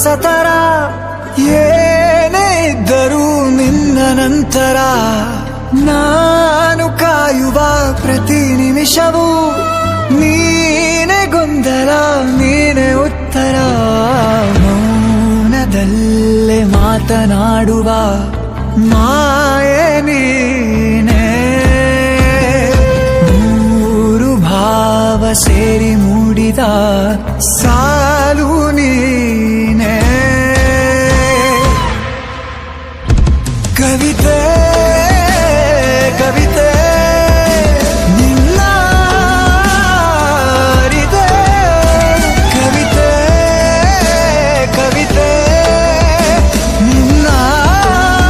ಹೊಸತರ ಏನೇ ಇದ್ದರೂ ನಿನ್ನ ನಂತರ ನಾನು ಕಾಯುವ ಪ್ರತಿ ನಿಮಿಷವೂ ನೀನೆ ಗೊಂದಲ ನೀನೆ ಉತ್ತರ ಮೌನದಲ್ಲೇ ಮಾತನಾಡುವ ಮಾಯೆ ನೀನೆ ಮೂರು ಭಾವ ಸೇರಿ ಮೂಡಿದ ಸಾಲು ನೀನೆ ಕವಿತೆ